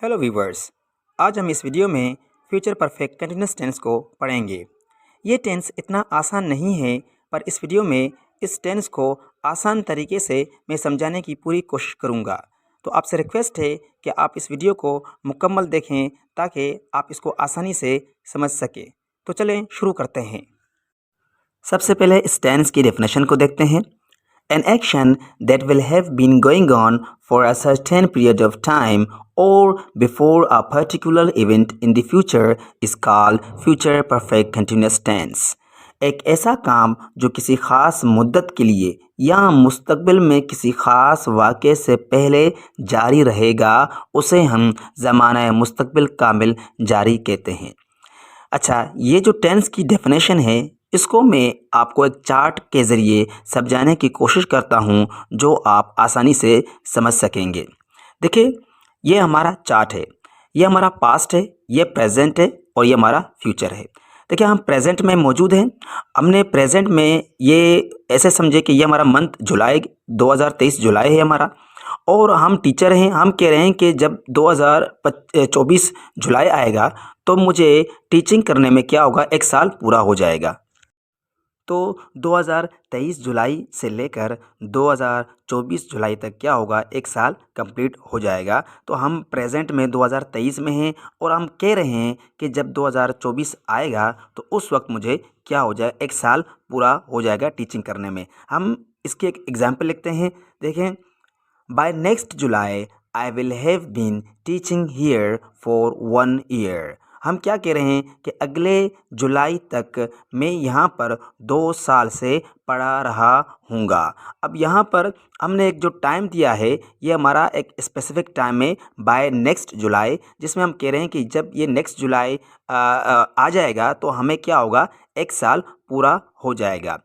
Hello viewers, आज हम इस वीडियो में फ्यूचर परफेक्ट कंटिन्यूस टेंस को पढ़ेंगे। ये टेंस इतना आसान नहीं है, पर इस वीडियो में इस टेंस को आसान तरीके से मैं समझाने की पूरी कोशिश करूँगा। तो आपसे रिक्वेस्ट है कि आप इस वीडियो को मुकम्मल देखें ताकि आप इसको आसानी से समझ सकें। तो चलें शुरू करते हैं। सबसे पहले इस टेंस की डेफिनेशन को देखते हैं। An action that will have been going on for a certain period of time or before a particular event in the future is called future perfect continuous tense. एक ऐसा काम जो किसी ख़ास मुद्दत के लिए या मुस्तक़बिल में किसी ख़ास वाक़े से पहले जारी रहेगा, उसे हम ज़माना मुस्तक़बिल कामिल जारी कहते हैं। अच्छा, ये जो टेंस की डेफिनेशन है, इसको मैं आपको एक चार्ट के ज़रिए समझाने की कोशिश करता हूँ जो आप आसानी से समझ सकेंगे। देखिए, ये हमारा चार्ट है, ये हमारा पास्ट है, ये प्रेजेंट है और ये हमारा फ्यूचर है। देखिए, हम प्रेजेंट में मौजूद हैं। हमने प्रेजेंट में ये ऐसे समझे कि ये हमारा मंथ जुलाई 2023 जुलाई है हमारा, और हम टीचर हैं। हम कह रहे हैं कि जब 2024 जुलाई आएगा तो मुझे टीचिंग करने में क्या होगा, 1 साल पूरा हो जाएगा। तो 2023 जुलाई से लेकर 2024 जुलाई तक क्या होगा, 1 साल कंप्लीट हो जाएगा। तो हम प्रेजेंट में 2023 में हैं और हम कह रहे हैं कि जब 2024 आएगा तो उस वक्त मुझे क्या हो जाए, 1 साल पूरा हो जाएगा टीचिंग करने में। हम इसकी एक एग्जाम्पल लिखते हैं। देखें, by next July I will have been teaching here for 1 year. हम क्या कह रहे हैं कि अगले जुलाई तक मैं यहाँ पर 2 साल से पढ़ा रहा हूँगा। अब यहाँ पर हमने एक जो टाइम दिया है, ये हमारा एक स्पेसिफिक टाइम है, बाय नेक्स्ट जुलाई, जिसमें हम कह रहे हैं कि जब ये नेक्स्ट जुलाई आ जाएगा तो हमें क्या होगा, 1 साल पूरा हो जाएगा।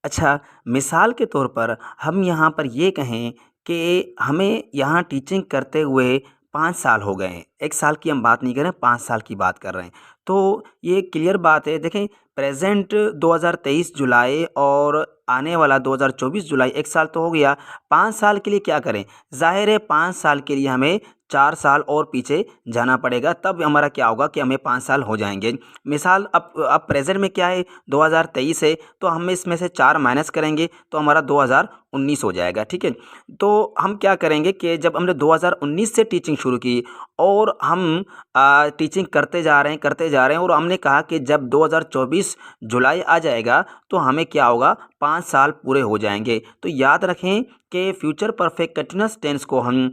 अच्छा, मिसाल के तौर पर हम यहाँ पर ये कहें कि हमें यहाँ टीचिंग करते हुए 5 साल हो गए हैं। 1 साल की हम बात नहीं कर रहे हैं, 5 साल की बात कर रहे हैं। तो ये क्लियर बात है। देखें, प्रेजेंट 2023 जुलाई और आने वाला 2024 जुलाई, 1 साल तो हो गया। 5 साल के लिए क्या करें? ज़ाहिर है 5 साल के लिए हमें 4 साल और पीछे जाना पड़ेगा, तब हमारा क्या होगा कि हमें 5 साल हो जाएंगे। मिसाल, अब प्रेजेंट में क्या है, 2023 है, तो हम इसमें से 4 माइनस करेंगे तो हमारा 2019 हो जाएगा। ठीक है, तो हम क्या करेंगे कि जब हमने 2019 से टीचिंग शुरू की और हम टीचिंग करते जा रहे हैं और हमने कहा कि जब 2024 जुलाई आ जाएगा तो हमें क्या होगा, 5 साल पूरे हो जाएंगे। तो याद रखें कि फ्यूचर परफेक्ट कंटिन्यूस टेंस को हम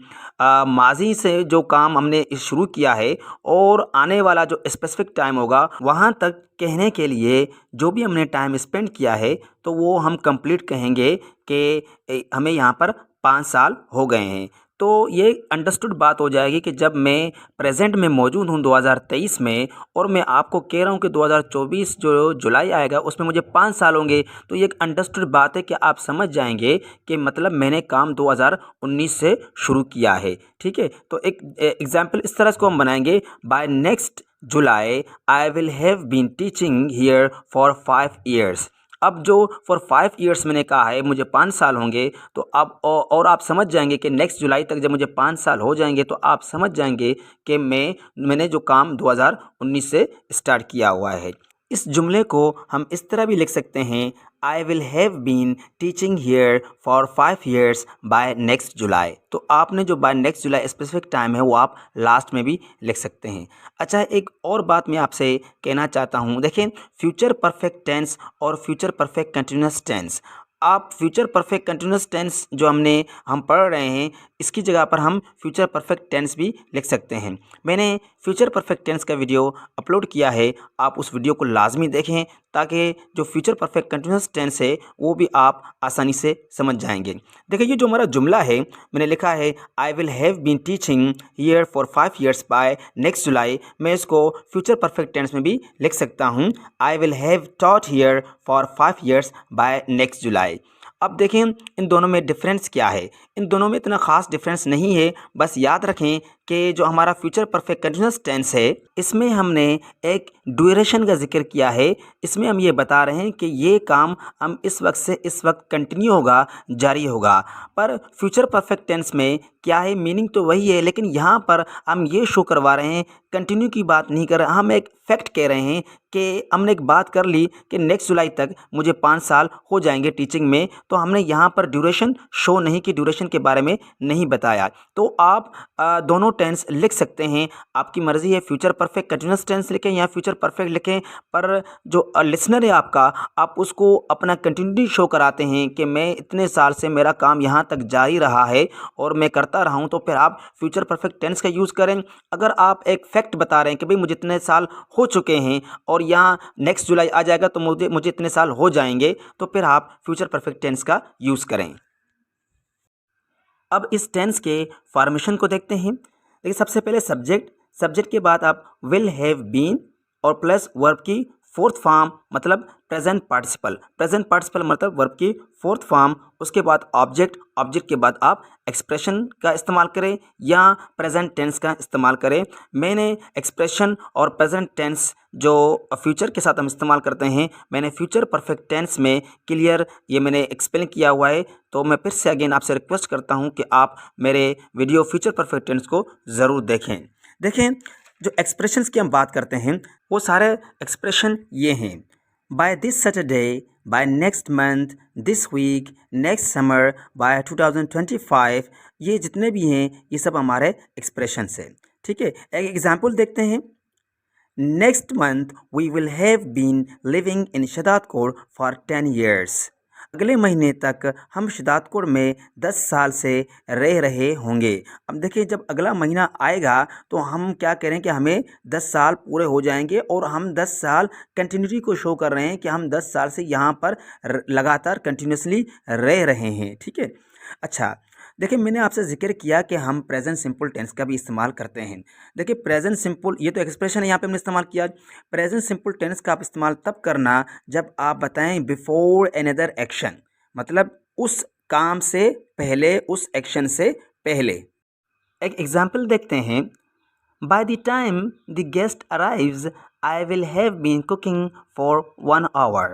माजी से जो काम हमने शुरू किया है और आने वाला जो स्पेसिफिक टाइम होगा वहाँ तक कहने के लिए जो भी हमने टाइम स्पेंड किया है तो वो हम कंप्लीट कहेंगे कि हमें यहाँ पर 5 साल हो गए हैं। तो ये अंडरस्टूड बात हो जाएगी कि जब मैं प्रेजेंट में मौजूद हूँ 2023 में और मैं आपको कह रहा हूँ कि 2024 जो जुलाई आएगा उसमें मुझे 5 साल होंगे, तो ये एक अंडरस्टूड बात है कि आप समझ जाएंगे कि मतलब मैंने काम 2019 से शुरू किया है। ठीक है, तो एक एग्जाम्पल इस तरह से को हम बनाएंगे, by next July I will have been teaching here for 5 years. अब जो फॉर 5 ईयर्स मैंने कहा है, मुझे 5 साल होंगे, तो अब और आप समझ जाएंगे कि नेक्स्ट जुलाई तक जब मुझे 5 साल हो जाएंगे तो आप समझ जाएंगे कि मैंने जो काम 2019 से स्टार्ट किया हुआ है। इस जुमले को हम इस तरह भी लिख सकते हैं, I will have been teaching here for 5 years by next July. तो आपने जो by next July specific time है वो आप लास्ट में भी लिख सकते हैं। अच्छा, एक और बात मैं आपसे कहना चाहता हूँ। देखें, फ्यूचर परफेक्ट टेंस और फ्यूचर परफेक्ट कंटिन्यूस टेंस, आप फ्यूचर परफेक्ट कंटिन्यूस टेंस जो हम पढ़ रहे हैं, इसकी जगह पर हम फ्यूचर परफेक्ट टेंस भी लिख सकते हैं। मैंने फ्यूचर परफेक्ट टेंस का वीडियो अपलोड किया है, आप उस वीडियो को लाजमी देखें ताकि जो फ्यूचर परफेक्ट कंटिन्यूस टेंस है वो भी आप आसानी से समझ जाएंगे। देखिए, ये जो हमारा जुमला है, मैंने लिखा है I will have been teaching here for 5 years by next July. मैं इसको फ्यूचर परफेक्ट टेंस में भी लिख सकता हूँ, I will have taught here for 5 years by next July. अब देखें इन दोनों में डिफरेंस क्या है। इन दोनों में इतना ख़ास डिफरेंस नहीं है। बस याद रखें कि जो हमारा फ्यूचर परफेक्ट कंटिन्यूअस टेंस है इसमें हमने एक ड्यूरेशन का जिक्र किया है। इसमें हम ये बता रहे हैं कि ये काम हम इस वक्त से इस वक्त कंटिन्यू होगा, जारी होगा। पर फ्यूचर परफेक्ट टेंस में क्या है, मीनिंग तो वही है, लेकिन यहाँ पर हम ये शो करवा रहे हैं, कंटिन्यू की बात नहीं कर रहे, हम एक फैक्ट कह रहे हैं कि हमने एक बात कर ली कि नेक्स्ट जुलाई तक मुझे 5 साल हो जाएंगे टीचिंग में, तो हमने यहाँ पर ड्यूरेशन शो नहीं की, ड्यूरेशन के बारे में नहीं बताया। तो आप दोनों टेंस लिख सकते हैं, आपकी मर्ज़ी है, फ्यूचर परफेक्ट कंटिन्यूअस टेंस लिखें या फ्यूचर परफेक्ट लिखें। पर जो लिसनर है आपका, आप उसको अपना कंटिन्यूटी शो कराते हैं कि मैं इतने साल से मेरा काम यहाँ तक जारी रहा है और मैं करता रहा हूँ, तो फिर आप फ्यूचर परफेक्ट टेंस का यूज़ करें। अगर आप एक फैक्ट बता रहे हैं कि भाई मुझे इतने साल हो चुके हैं और यहाँ नेक्स्ट जुलाई आ जाएगा तो मुझे इतने साल हो जाएंगे, तो फिर आप फ्यूचर परफेक्ट टेंस का यूज़ करें। अब इस टेंस के फॉर्मेशन को देखते हैं। देखिए सबसे पहले सब्जेक्ट के बाद आप विल हैव बीन और प्लस वर्ब की फोर्थ फॉर्म मतलब प्रेजेंट पार्टिसिपल मतलब वर्ब की फोर्थ फॉर्म। उसके बाद ऑब्जेक्ट के बाद आप एक्सप्रेशन का इस्तेमाल करें या प्रेजेंट टेंस का इस्तेमाल करें। मैंने एक्सप्रेशन और प्रेजेंट टेंस जो फ्यूचर के साथ हम इस्तेमाल करते हैं, मैंने फ्यूचर परफेक्ट टेंस में क्लियर ये मैंने एक्सप्लेन किया हुआ है। तो मैं फिर से अगेन आपसे रिक्वेस्ट करता हूं कि आप मेरे वीडियो फ्यूचर परफेक्ट टेंस को ज़रूर देखें। जो एक्सप्रेशंस की हम बात करते हैं वो सारे एक्सप्रेशन ये हैं, by this Saturday, by next month, this week, next summer, by 2025, ये जितने भी हैं ये सब हमारे एक्सप्रेशंस हैं। ठीक है, एक एग्जांपल देखते हैं। Next month we will have been living in Shahdadkot for 10 years। अगले महीने तक हम शहदादकोट में 10 साल से रह रहे होंगे। अब देखिए जब अगला महीना आएगा तो हम क्या कह रहे हैं कि हमें 10 साल पूरे हो जाएंगे और हम 10 साल कंटिन्यूटी को शो कर रहे हैं कि हम 10 साल से यहाँ पर लगातार कंटिन्यूसली रह रहे हैं। ठीक है, अच्छा देखिए मैंने आपसे जिक्र किया कि हम प्रेजेंट सिंपल टेंस का भी इस्तेमाल करते हैं। देखिए प्रेजेंट सिंपल ये तो एक्सप्रेशन है, यहाँ पे हमने इस्तेमाल किया। प्रेजेंट सिंपल टेंस का आप इस्तेमाल तब करना जब आप बताएं बिफोर एनदर एक्शन, मतलब उस काम से पहले, उस एक्शन से पहले। एक एग्जाम्पल देखते हैं। By the time the guest arrives I will have been cooking for 1 hour।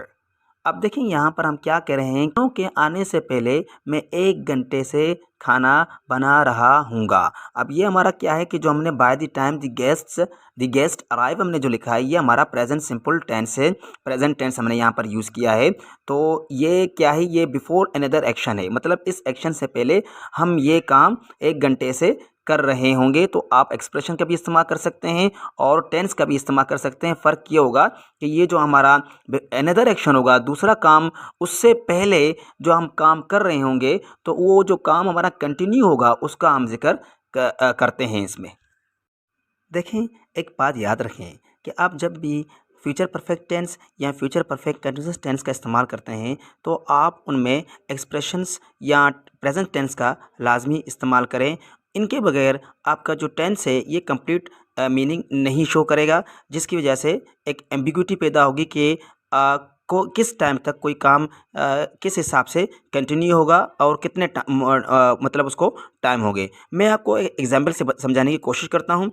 अब देखिए यहाँ पर हम क्या कह रहे हैं, मेहमानों के आने से पहले मैं 1 घंटे से खाना बना रहा हूँगा। अब ये हमारा क्या है कि जो हमने bye the time the guest arrive हमने जो लिखा है ये हमारा प्रेजेंट सिंपल टेंस है, प्रेजेंट टेंस हमने यहाँ पर यूज़ किया है। तो ये क्या है, ये बिफोर अनदर एक्शन है, मतलब इस एक्शन से पहले हम ये काम 1 घंटे से कर रहे होंगे। तो आप एक्सप्रेशन का भी इस्तेमाल कर सकते हैं और टेंस का भी इस्तेमाल कर सकते हैं। फ़र्क ये होगा कि ये जो हमारा अनदर एक्शन होगा, दूसरा काम, उससे पहले जो हम काम कर रहे होंगे तो वो जो काम हमारा कंटिन्यू होगा उसका हम जिक्र करते हैं इसमें। देखें एक बात याद रखें कि आप जब भी फ्यूचर परफेक्ट टेंस या फ्यूचर परफेक्ट कंटिन्यूअस टेंस का इस्तेमाल करते हैं तो आप उनमें एक्सप्रेशंस या प्रेजेंट टेंस का लाजमी इस्तेमाल करें। इनके बगैर आपका जो टेंस है ये कंप्लीट मीनिंग नहीं शो करेगा, जिसकी वजह से एक एम्बिग्विटी पैदा होगी कि को किस टाइम तक कोई काम किस हिसाब से कंटिन्यू होगा और कितने मतलब उसको टाइम हो गए। मैं आपको एक एग्जाम्पल से समझाने की कोशिश करता हूँ।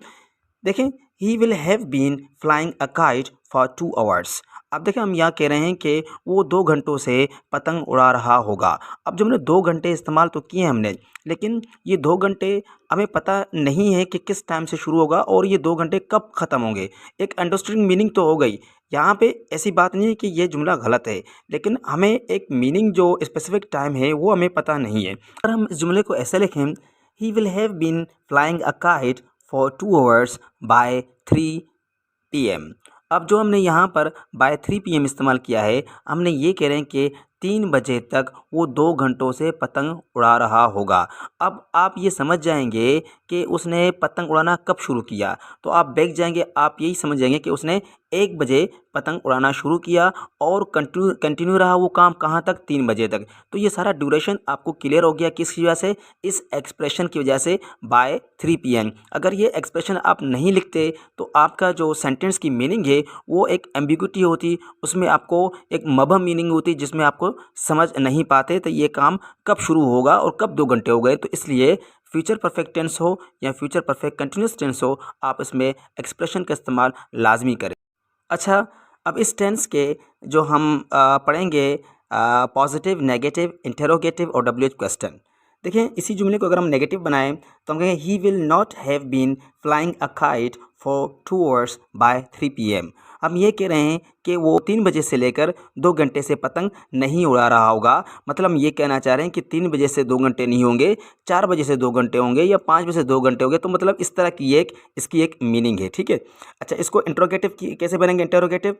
देखें, he will have been flying a kite for 2 hours। अब देखें हम यहाँ कह रहे हैं कि वो 2 घंटों से पतंग उड़ा रहा होगा। अब जो हमने 2 घंटे इस्तेमाल तो किए हैं हमने, लेकिन ये 2 घंटे हमें पता नहीं है कि किस टाइम से शुरू होगा और ये 2 घंटे कब ख़त्म होंगे। एक अंडरस्टैंडिंग मीनिंग तो हो गई। यहाँ पे ऐसी बात नहीं है कि ये जुमला गलत है, लेकिन हमें एक मीनिंग जो स्पेसिफिक टाइम है वो हमें पता नहीं है। अगर हम इस जुमले को ऐसे लिखें, he will have been flying a kite for 2 hours by 3 PM। अब जो हमने यहाँ पर बाय 3 PM इस्तेमाल किया है, हमने ये कह रहे हैं कि 3 बजे तक वो 2 घंटों से पतंग उड़ा रहा होगा। अब आप ये समझ जाएंगे कि उसने पतंग उड़ाना कब शुरू किया, तो आप बैठ जाएंगे, आप यही समझ जाएंगे कि उसने 1 बजे पतंग उड़ाना शुरू किया और कंटिन्यू रहा वो काम कहाँ तक, 3 बजे तक। तो ये सारा ड्यूरेशन आपको क्लियर हो गया किस वजह से, इस एक्सप्रेशन की वजह से बाय 3 PM। अगर ये एक्सप्रेशन आप नहीं लिखते तो आपका जो सेंटेंस की मीनिंग है वो एक एम्बिग्यूटी होती, उसमें आपको एक मबहम मीनिंग होती जिसमें आपको समझ नहीं पाते तो ये काम कब शुरू होगा और कब 2 घंटे हो गए। तो इसलिए फ्यूचर परफेक्ट टेंस हो या फ्यूचर परफेक्ट कंटिन्यूस टेंस हो, आप इसमें एक्सप्रेशन का इस्तेमाल लाजमी करें। अच्छा, अब इस टेंस के जो हम पढ़ेंगे पॉजिटिव, नेगेटिव, इंटेरोगेटिव और WH क्वेश्चन। देखिए इसी जुमले को अगर हम नेगेटिव बनाएं तो हम कहेंगे he will not have been flying a kite for 2 hours by 3 PM। हम ये कह रहे हैं कि वो 3 बजे से लेकर 2 घंटे से पतंग नहीं उड़ा रहा होगा। मतलब हम ये कहना चाह रहे हैं कि 3 बजे से 2 घंटे नहीं होंगे, 4 बजे से 2 घंटे होंगे या 5 बजे से 2 घंटे होंगे। तो मतलब इस तरह की इसकी एक मीनिंग है, ठीक है। अच्छा, इसको इंट्रोगेटिव की कैसे बनेंगे, interrogative.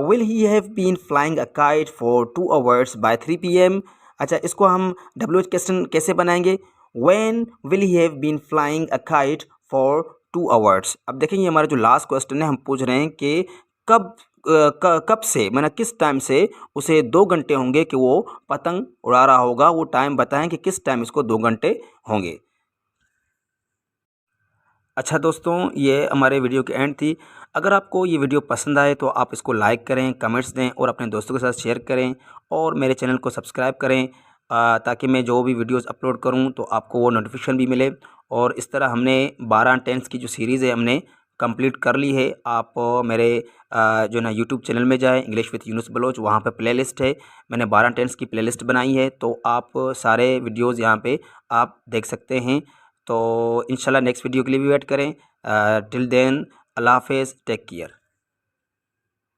Will he have been flying a kite for 2 hours by 3 PM। अच्छा, इसको हम WH क्वेश्चन कैसे बनाएंगे, when will he have been flying a kite for 2 hours। अब देखेंगे हमारा जो लास्ट क्वेश्चन है, हम पूछ रहे हैं कि कब से, मतलब किस टाइम से उसे 2 घंटे होंगे कि वो पतंग उड़ा रहा होगा, वो टाइम बताएं कि किस टाइम इसको 2 घंटे होंगे। अच्छा दोस्तों, ये हमारे वीडियो की एंड थी। अगर आपको ये वीडियो पसंद आए तो आप इसको लाइक करें, कमेंट्स दें और अपने दोस्तों के साथ शेयर करें और मेरे चैनल को सब्सक्राइब करें ताकि मैं जो भी वीडियोस अपलोड करूं तो आपको वो नोटिफिकेशन भी मिले। और इस तरह हमने 12 टेंस की जो सीरीज़ है हमने कंप्लीट कर ली है। आप मेरे जो ना यूट्यूब चैनल में जाएँ, इंग्लिश विद यूनुस बलोच, वहाँ पर प्लेलिस्ट है, मैंने 12 टेंस की प्लेलिस्ट बनाई है, तो आप सारे वीडियोज़ यहाँ पे आप देख सकते हैं। तो इंशाल्लाह नेक्स्ट वीडियो के लिए भी वेट करें। टिल देन, अल्लाह हाफ़िज़, टेक केयर।